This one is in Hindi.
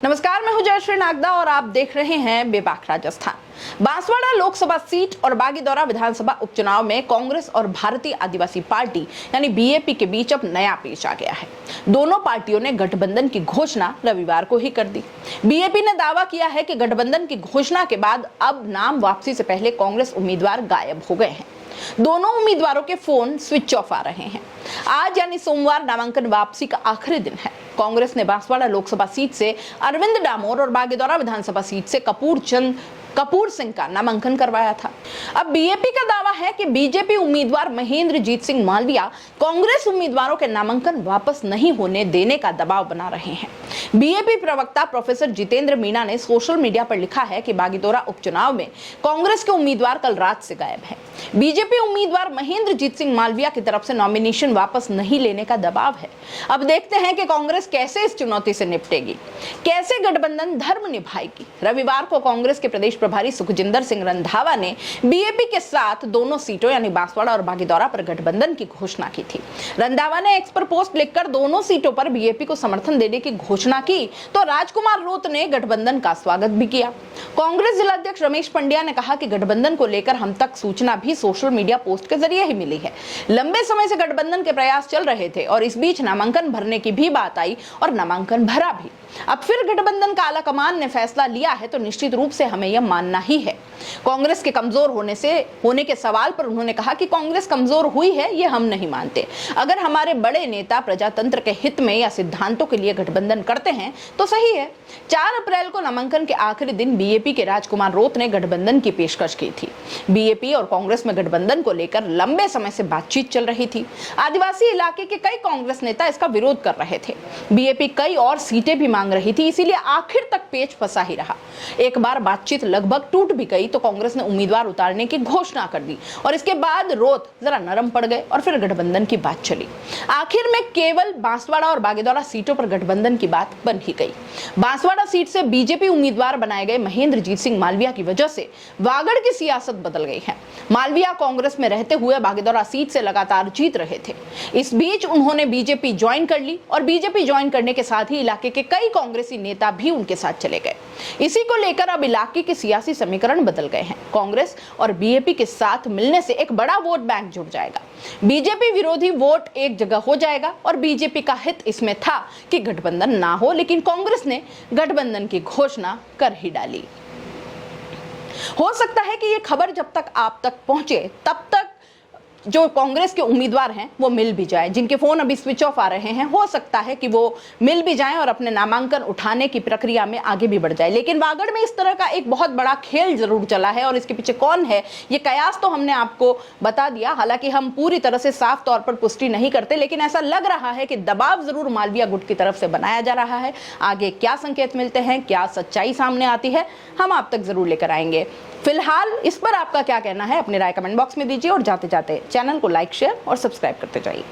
नमस्कार, मैं हूं जयश्री नागदा और आप देख रहे हैं बेबाक राजस्थान। बांसवाड़ा लोकसभा सीट और बागीदौरा विधानसभा उपचुनाव में कांग्रेस और भारतीय आदिवासी पार्टी यानी बीएपी के बीच अब नया पेच आ गया है। दोनों पार्टियों ने गठबंधन की घोषणा रविवार को ही कर दी। बीएपी ने दावा किया है कि गठबंधन की घोषणा के बाद अब नाम वापसी से पहले कांग्रेस उम्मीदवार गायब हो गए हैं। दोनों उम्मीदवारों के फोन स्विच ऑफ आ रहे हैं। आज यानी सोमवार नामांकन वापसी का आखिरी दिन है। कांग्रेस ने बांसवाड़ा लोकसभा सीट से अरविंद डामोर और बागीदौरा विधानसभा सीट से कपूर सिंह का नामांकन करवाया था। अब बीएपी का दावा है कि बीजेपी उम्मीदवार महेंद्रजीत सिंह मालविया कांग्रेस उम्मीदवारों के नामांकन वापस नहीं होने देने का दबाव बना रहे हैं। बीएपी प्रवक्ता प्रोफेसर जितेंद्र मीणा ने सोशल मीडिया पर लिखा है कि बागीदौरा उपचुनाव में कांग्रेस के उम्मीदवार कल रात से गायब है। बीजेपी उम्मीदवार महेंद्रजीत सिंह मालविया की तरफ से नॉमिनेशन वापस नहीं लेने का दबाव है। अब देखते हैं कि कांग्रेस कैसे इस चुनौती से निपटेगी, कैसे गठबंधन धर्म निभाएगी। रविवार को कांग्रेस के प्रदेश प्रभारी सुखजिंदर सिंह रंधावा ने बीएपी के साथ दोनों सीटों यानी बांसवाड़ा और बागीदौरा पर गठबंधन की घोषणा की थी। रंधावा ने एक्स पर पोस्ट लिखकर दोनों सीटों पर बीएपी को समर्थन देने की घोषणा की तो राजकुमार रोत ने गठबंधन का स्वागत भी किया। कांग्रेस जिलाध्यक्ष रमेश पंड्या ने कहा कि गठबंधन को लेकर हम तक सूचना भी सोशल मीडिया पोस्ट के जरिए ही मिली है। लंबे समय से गठबंधन के प्रयास चल रहे थे और इस बीच नामांकन भरने की भी बात आई और नामांकन भरा भी। अब फिर गठबंधन का आला कमान ने फैसला लिया है तो निश्चित रूप से हमें यह मानना ही है। कांग्रेस के कमजोर होने के सवाल पर उन्होंने कहा कि कांग्रेस कमजोर हुई है ये हम नहीं मानते। अगर हमारे बड़े नेता प्रजातंत्र के हित में या सिद्धांतों के लिए गठबंधन करते हैं तो सही है। 4 अप्रैल को नामांकन के आखिरी दिन बीएपी के राजकुमार रोत ने गठबंधन की पेशकश की थी। बीएपी और कांग्रेस में गठबंधन को लेकर लंबे समय से बातचीत चल रही थी। आदिवासी इलाके के कई कांग्रेस नेता इसका विरोध कर रहे थे। बीएपी कई और सीटें भी मांग रही थी, इसीलिए आखिर तक पेच फंसा ही रहा। एक बार बातचीत लगभग टूट भी गई तो कांग्रेस ने उम्मीदवार उतारने की घोषणा कर दी और इसके बाद रोत जरा नरम पड़ गए और फिर गठबंधन की बात चली। आखिर में केवल बांसवाड़ा और बागीदौरा सीटों पर गठबंधन की बात बन ही गई। बांसवाड़ा सीट से बीजेपी उम्मीदवार बनाए गए महेंद्रजीत सिंह मालविया की वजह से वागड़ की सियासत बदल गई है। मालविया कांग्रेस में रहते हुए बागीदौरा सीट से लगातार जीत रहे थे। इस बीच उन्होंने बीजेपी ज्वाइन कर ली और बीजेपी ज्वाइन करने के साथ ही इलाके के कई कांग्रेसी नेता भी उनके साथ चले गए। इसी को लेकर अब इलाके के सियासी समीकरण बदल गए हैं। कांग्रेस और बीएपी के साथ मिलने से एक बड़ा वोट बैंक जुड़ जाएगा। बीजेपी विरोधी वोट एक जगह हो जाएगा और बीजेपी का हित इसमें था कि गठबंधन ना हो, लेकिन कांग्रेस ने गठबंधन की घोषणा कर ही डाली। हो सकता है कि ये खबर जब तक आप तक पहुंचे तब तक जो कांग्रेस के उम्मीदवार हैं वो मिल भी जाए, जिनके फोन अभी स्विच ऑफ आ रहे हैं। हो सकता है कि वो मिल भी जाएं और अपने नामांकन उठाने की प्रक्रिया में आगे भी बढ़ जाए। लेकिन वागड़ में इस तरह का एक बहुत बड़ा खेल जरूर चला है और इसके पीछे कौन है ये कयास तो हमने आपको बता दिया। हालांकि हम पूरी तरह से साफ तौर पर पुष्टि नहीं करते, लेकिन ऐसा लग रहा है कि दबाव जरूर मालविया गुट की तरफ से बनाया जा रहा है। आगे क्या संकेत मिलते हैं, क्या सच्चाई सामने आती है, हम आप तक जरूर लेकर आएंगे। फिलहाल इस पर आपका क्या कहना है अपनी राय कमेंट बॉक्स में दीजिए और जाते जाते चैनल को लाइक, शेयर और सब्सक्राइब करते जाइए।